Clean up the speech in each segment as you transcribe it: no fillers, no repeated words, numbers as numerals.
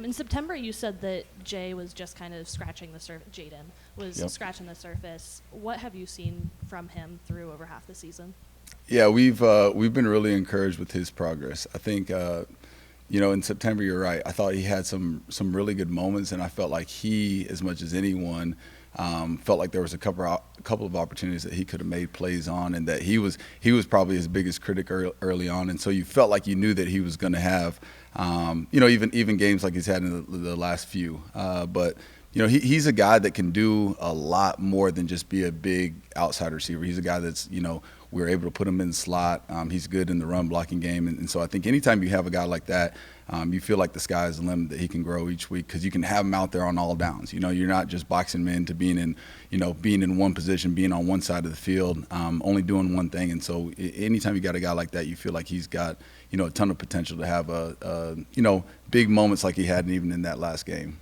In September, you said that Jay was just kind of scratching the surface. Jaden was scratching the surface. What have you seen from him through over half the season? Yeah, we've been really encouraged with his progress. I think in September, you're right. I thought he had some really good moments, and I felt like he, as much as anyone, felt like there was a couple of opportunities that he could have made plays on, and that he was probably his biggest critic early on. And so you felt like you knew that he was going to have, even games like he's had in the last few. But he's a guy that can do a lot more than just be a big outside receiver. He's a guy that's we're able to put him in the slot. He's good in the run blocking game. And so I think anytime you have a guy like that, you feel like the sky is the limit that he can grow each week, because you can have him out there on all downs. You're not just boxing him into being in one position, being on one side of the field, only doing one thing. And so anytime you got a guy like that, you feel like he's got, a ton of potential to have big moments like he had even in that last game.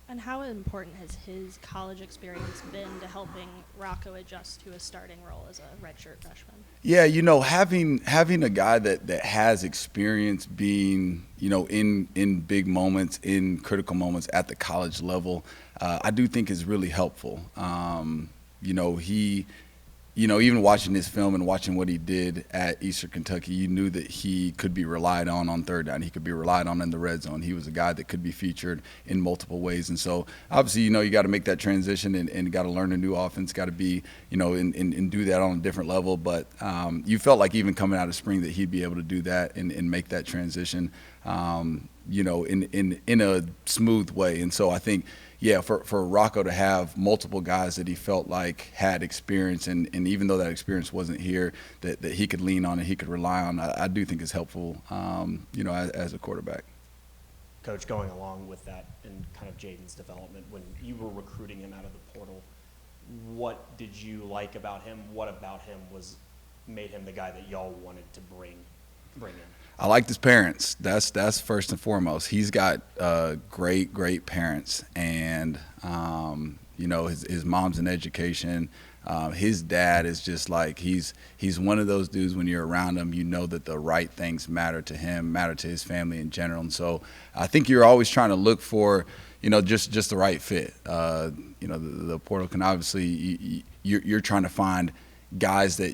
And how important has his college experience been to helping Rocco adjust to a starting role as a redshirt freshman? Yeah, having a guy that has experience being, in big moments, in critical moments at the college level, I do think is really helpful. Even watching his film and watching what he did at Eastern Kentucky, you knew that he could be relied on third down. He could be relied on in the red zone. He was a guy that could be featured in multiple ways. And so obviously, you got to make that transition and got to learn a new offense, got to be, and do that on a different level. But you felt like even coming out of spring that he'd be able to do that and make that transition, in a smooth way. And so I think, yeah, for Rocco to have multiple guys that he felt like had experience, and even though that experience wasn't here, that he could lean on and he could rely on, I do think is helpful, as a quarterback. Coach, going along with that and kind of Jaden's development, when you were recruiting him out of the portal, what did you like about him? What about him made him the guy that y'all wanted to bring in? I liked his parents. That's first and foremost. He's got great parents, and his mom's in education. His dad is just like he's one of those dudes. When you're around him, you know that the right things matter to him, matter to his family in general. And so I think you're always trying to look for just the right fit. The portal can obviously you're trying to find guys that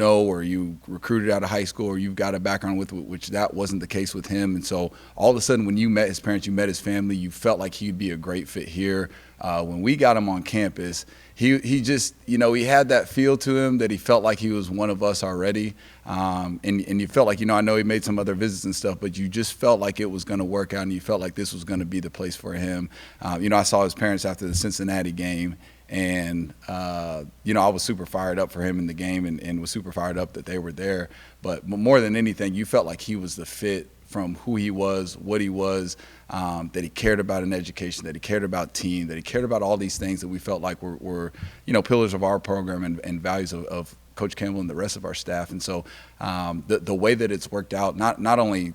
or you recruited out of high school or you've got a background with, which that wasn't the case with him. And so all of a sudden when you met his parents, you met his family, you felt like he'd be a great fit here. When we got him on campus, he just, he had that feel to him that he felt like he was one of us already. And you felt like, I know he made some other visits and stuff, but you just felt like it was going to work out and you felt like this was going to be the place for him. I saw his parents after the Cincinnati game. And, I was super fired up for him in the game and was super fired up that they were there. But more than anything, you felt like he was the fit from who he was, what he was, that he cared about in education, that he cared about team, that he cared about all these things that we felt like were pillars of our program and values of Coach Campbell and the rest of our staff. And so the way that it's worked out, not only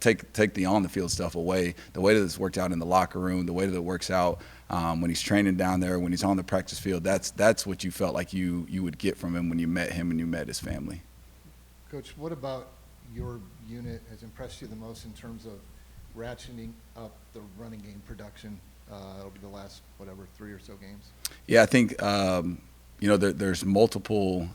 take the on-the-field stuff away, the way that it's worked out in the locker room, the way that it works out when he's training down there, when he's on the practice field, that's what you felt like you would get from him when you met him and you met his family. Coach, what about your unit has impressed you the most in terms of ratcheting up the running game production over the last, 3 or so games? Yeah, I think there's multiple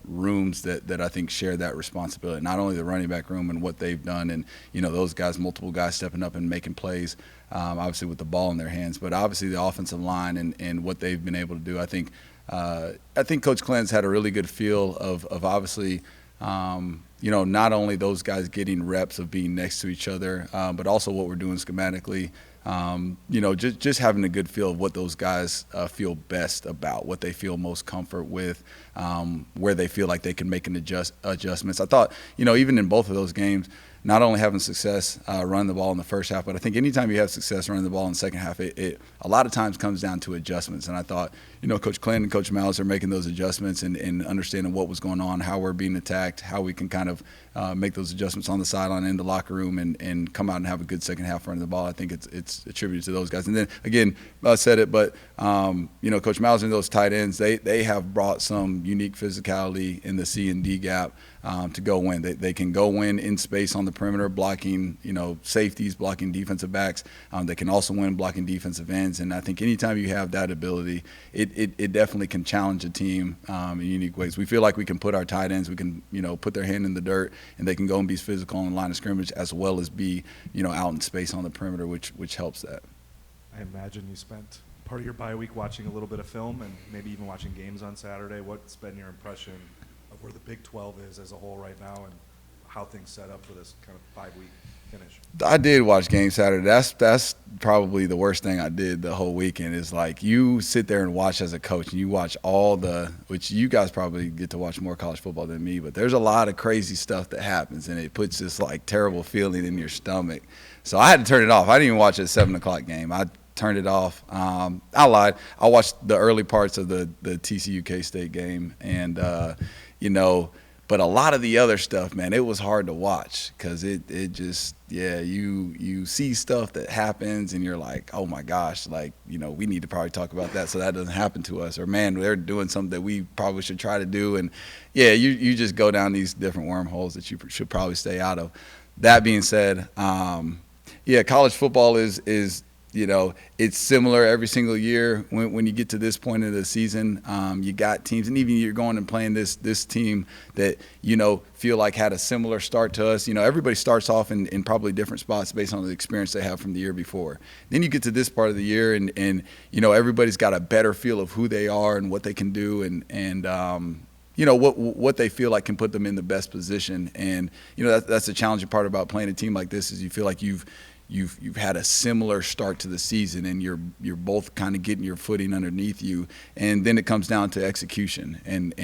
rooms that I think share that responsibility. Not only the running back room and what they've done, and those guys, multiple guys stepping up and making plays, obviously with the ball in their hands, but obviously the offensive line and what they've been able to do. I think Coach Clinton's had a really good feel of obviously. Not only those guys getting reps of being next to each other, but also what we're doing schematically. Just having a good feel of what those guys feel best about, what they feel most comfort with, where they feel like they can make adjustments. I thought, even in both of those games, not only having success running the ball in the first half, but I think anytime you have success running the ball in the second half, it a lot of times comes down to adjustments. And I thought, Coach Clinton and Coach Miles are making those adjustments and understanding what was going on, how we're being attacked, how we can kind kind of make those adjustments on the sideline in the locker room and come out and have a good second half running the ball. I think it's attributed to those guys. And then again, I said it, but Coach Mauser and those tight ends, they have brought some unique physicality in the C and D gap to go win. They can go win in space on the perimeter, blocking safeties, blocking defensive backs. They can also win blocking defensive ends. And I think anytime you have that ability, it definitely can challenge a team in unique ways. We feel like we can put our tight ends, we can put their hand in the dirt, and they can go and be physical on the line of scrimmage as well as be out in space on the perimeter, which helps that. I imagine you spent part of your bye week watching a little bit of film and maybe even watching games on Saturday. What's been your impression of where the Big 12 is as a whole right now and how things set up for this kind of 5-week finish? I did watch games Saturday. That's probably the worst thing I did the whole weekend is like you sit there and watch as a coach and you watch which you guys probably get to watch more college football than me, but there's a lot of crazy stuff that happens and it puts this like terrible feeling in your stomach. So I had to turn it off. I didn't even watch a 7 o'clock game. I turned it off. I lied. I watched the early parts of the TCU K-State game and but a lot of the other stuff, man, it was hard to watch because it just, you see stuff that happens and you're like, oh my gosh, like, we need to probably talk about that so that doesn't happen to us. Or, man, they're doing something that we probably should try to do. And, you just go down these different wormholes that you should probably stay out of. That being said, college football is it's similar every single year. When you get to this point of the season, you got teams, and even you're going and playing this team that feel like had a similar start to us. Everybody starts off in probably different spots based on the experience they have from the year before. Then you get to this part of the year, and everybody's got a better feel of who they are and what they can do, and what they feel like can put them in the best position. And that's the challenging part about playing a team like this is you feel like you've had a similar start to the season and you're both kind of getting your footing underneath you, and then it comes down to execution and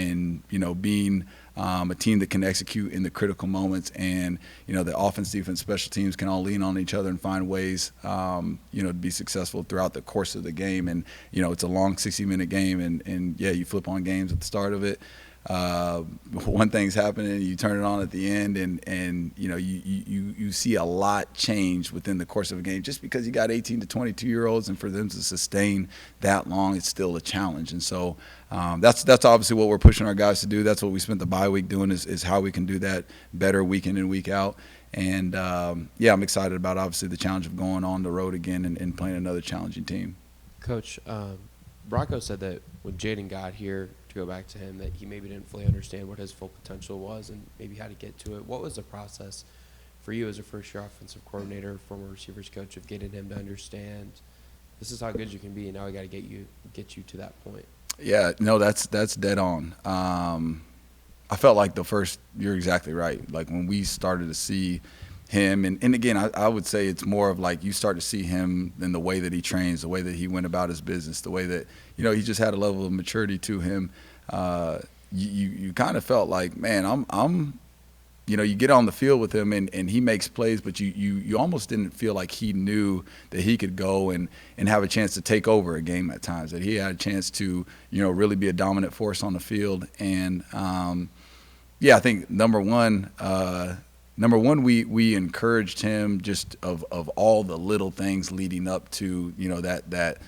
being a team that can execute in the critical moments, and the offense, defense, special teams can all lean on each other and find ways to be successful throughout the course of the game. And it's a long 60-minute game, and you flip on games at the start of it. One thing's happening, you turn it on at the end, and you see a lot change within the course of a game just because you got 18 to 22-year-olds, and for them to sustain that long, it's still a challenge. And so that's obviously what we're pushing our guys to do. That's what we spent the bye week doing is how we can do that better week in and week out. And I'm excited about obviously the challenge of going on the road again and playing another challenging team. Coach, Brocco said that when Jaden got here, to go back to him, that he maybe didn't fully understand what his full potential was and maybe how to get to it. What was the process for you as a first-year offensive coordinator, former receivers coach, of getting him to understand this is how good you can be, and now we got to get you to that point? Yeah, no, that's dead on. I felt like you're exactly right. Like when we started to see him, and again, I would say it's more of like you start to see him in the way that he trains, the way that he went about his business, the way that he just had a level of maturity to him. You kind of felt like, man, I'm you get on the field with him and he makes plays, but you almost didn't feel like he knew that he could go and have a chance to take over a game at times, that he had a chance to really be a dominant force on the field. And I think number one, we encouraged him just of all the little things leading up to that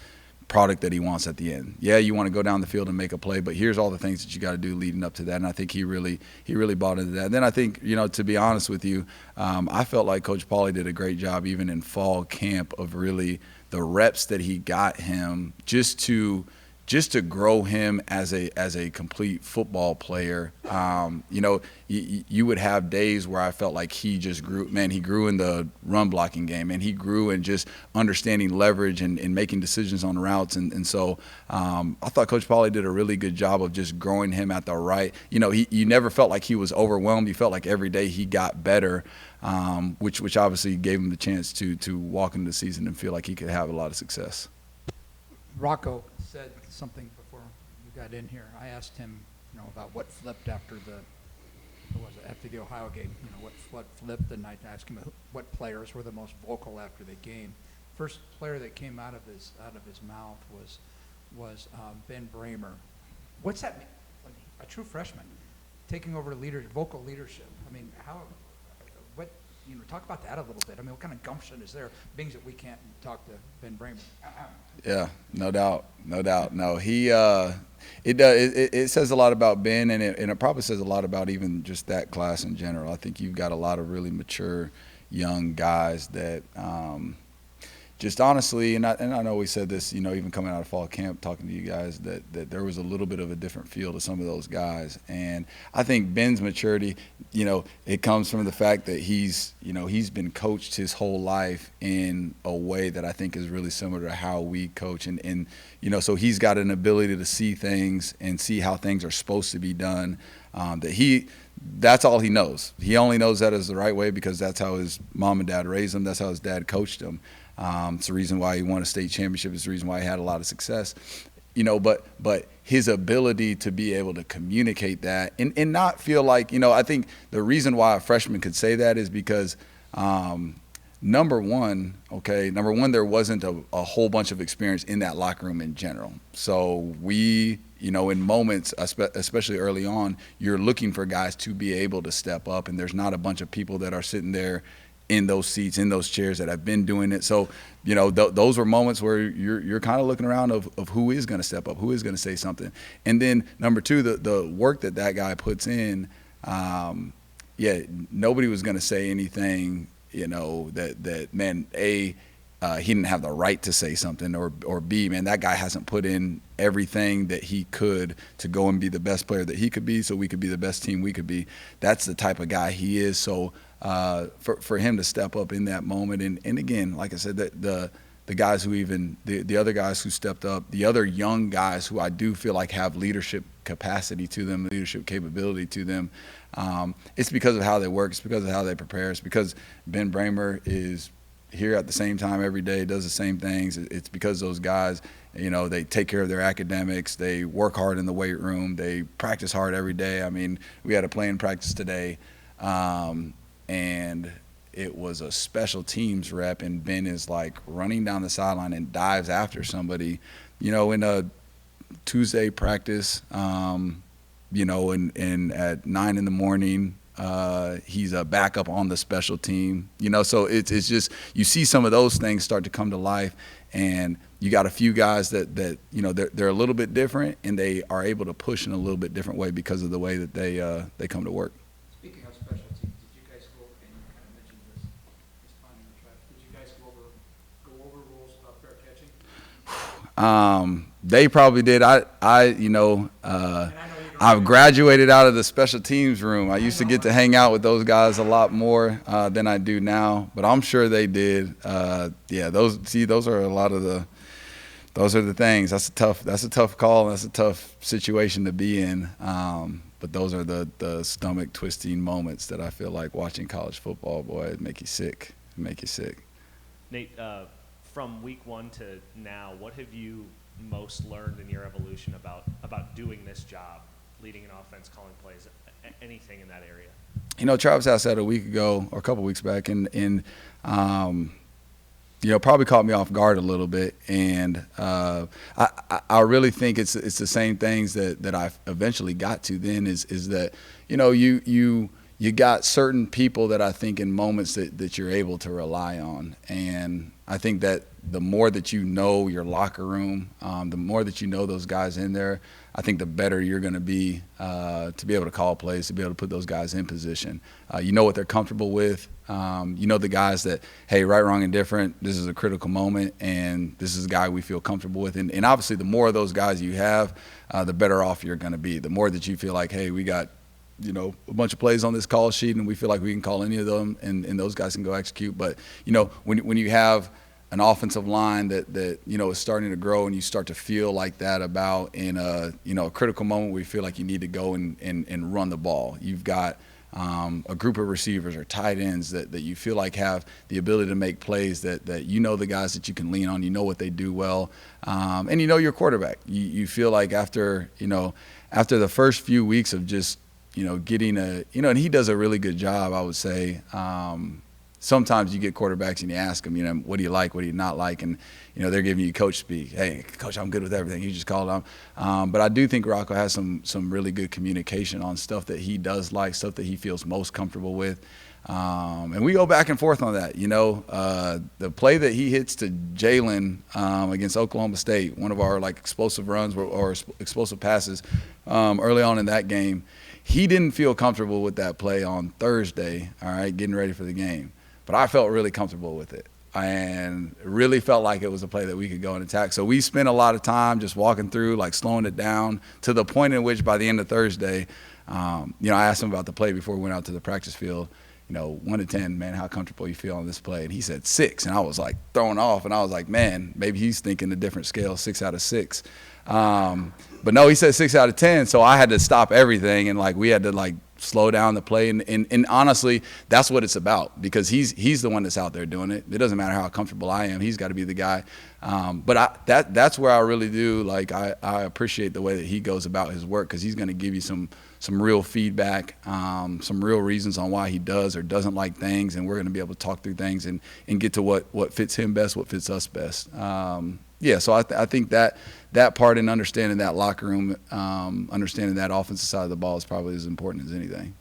product that he wants at the end. Yeah, you want to go down the field and make a play, but here's all the things that you got to do leading up to that. And I think he really bought into that. And then I think to be honest with you, I felt like Coach Pauly did a great job even in fall camp of really the reps that he got him just to grow him as a complete football player. You would have days where I felt like he just grew. Man, he grew in the run blocking game, and he grew in just understanding leverage and making decisions on routes. And so I thought Coach Pauly did a really good job of just growing him at the right. You never felt like he was overwhelmed. You felt like every day he got better, which obviously gave him the chance to walk into the season and feel like he could have a lot of success. Rocco said something before you got in here. I asked him, about what flipped after after the Ohio game. What flipped, and I asked him what players were the most vocal after the game. First player that came out of his mouth was Ben Bramer. What's that mean? A true freshman taking over vocal leadership. I mean, what, talk about that a little bit. I mean, what kind of gumption is there, being that we can't talk to Ben Bramer? Yeah, no doubt. No, it says a lot about Ben, and it probably says a lot about even just that class in general. I think you've got a lot of really mature young guys that just honestly, and I know we said this, even coming out of fall camp, talking to you guys, that there was a little bit of a different feel to some of those guys. And I think Ben's maturity, it comes from the fact that he's been coached his whole life in a way that I think is really similar to how we coach. And so he's got an ability to see things and see how things are supposed to be done. That's all he knows. He only knows that is the right way because that's how his mom and dad raised him. That's how his dad coached him. It's the reason why he won a state championship. It's the reason why he had a lot of success. But his ability to be able to communicate that and not feel like, I think the reason why a freshman could say that is because number one, there wasn't a whole bunch of experience in that locker room in general. So we, in moments, especially early on, you're looking for guys to be able to step up, and there's not a bunch of people that are sitting there in those seats, in those chairs that have been doing it. So, those were moments where you're kind of looking around of who is going to step up, who is going to say something. And then number two, the work that guy puts in, nobody was going to say anything, that man, A, he didn't have the right to say something, or B, man, that guy hasn't put in everything that he could to go and be the best player that he could be so we could be the best team we could be. That's the type of guy he is. So for him to step up in that moment, and again, like I said, the guys who the other guys who stepped up, the other young guys who I do feel like have leadership capacity to them, leadership capability to them, it's because of how they work, it's because of how they prepare, it's because Ben Bramer is here at the same time every day, does the same things. It's because those guys, they take care of their academics, they work hard in the weight room, they practice hard every day. I mean, we had a play in practice today, and it was a special teams rep, and Ben is like running down the sideline and dives after somebody, in a Tuesday practice, and at 9 a.m, he's a backup on the special team, so it's just, you see some of those things start to come to life, and you got a few guys that they're a little bit different, and they are able to push in a little bit different way because of the way that they come to work. Speaking of special teams, did you guys go, and you kind of mentioned this responding to traffic, did you guys go over rules about fair catching? They probably did. I've graduated out of the special teams room. I used to get to hang out with those guys a lot more than I do now, but I'm sure they did. Those are a lot of those are the things. That's a tough call. That's a tough situation to be in. But those are the stomach twisting moments that I feel like watching college football, boy, it'd make you sick. Nate, from week one to now, what have you most learned in your evolution about doing this job, leading an offense, calling plays, anything in that area? Travis asked that a week ago or a couple weeks back, and probably caught me off guard a little bit. And I really think it's the same things that I eventually got to then is that, you got certain people that I think in moments that you're able to rely on. And I think that the more that you know your locker room, the more that you know those guys in there, I think the better you're going to be able to call plays, to be able to put those guys in position. You know what they're comfortable with. The guys that, hey, right, wrong, and different, this is a critical moment, and this is a guy we feel comfortable with. And obviously, the more of those guys you have, the better off you're going to be. The more that you feel like, hey, we got a bunch of plays on this call sheet, and we feel like we can call any of them, and those guys can go execute. But, when you have an offensive line that is starting to grow, and you start to feel like that about in a critical moment where you feel like you need to go and run the ball. You've got a group of receivers or tight ends that you feel like have the ability to make plays that the guys that you can lean on, what they do well, and your quarterback. You feel like after the first few weeks of just getting and he does a really good job, I would say, sometimes you get quarterbacks and you ask them, what do you like, what do you not like, and they're giving you coach speak. Hey, coach, I'm good with everything. You just called on. But I do think Rocco has some really good communication on stuff that he does like, stuff that he feels most comfortable with. And we go back and forth on that. The play that he hits to Jalen against Oklahoma State, one of our explosive runs or explosive passes early on in that game, he didn't feel comfortable with that play on Thursday, all right, getting ready for the game. But I felt really comfortable with it and really felt like it was a play that we could go and attack. So we spent a lot of time just walking through, slowing it down to the point in which by the end of Thursday, I asked him about the play before we went out to the practice field. 1 to 10, man, how comfortable you feel on this play? And he said 6, and I was thrown off, and I was like, man, maybe he's thinking a different scale, 6 out of 6. But no, he said 6 out of 10, so I had to stop everything, and we had to slow down the play, and honestly, that's what it's about, because he's the one that's out there doing it. It doesn't matter how comfortable I am; he's got to be the guy. But that's where I really do I appreciate the way that he goes about his work, because he's going to give you some real feedback, some real reasons on why he does or doesn't like things, and we're going to be able to talk through things and get to what fits him best, what fits us best. So I think that part in understanding that locker room, understanding that offensive side of the ball is probably as important as anything.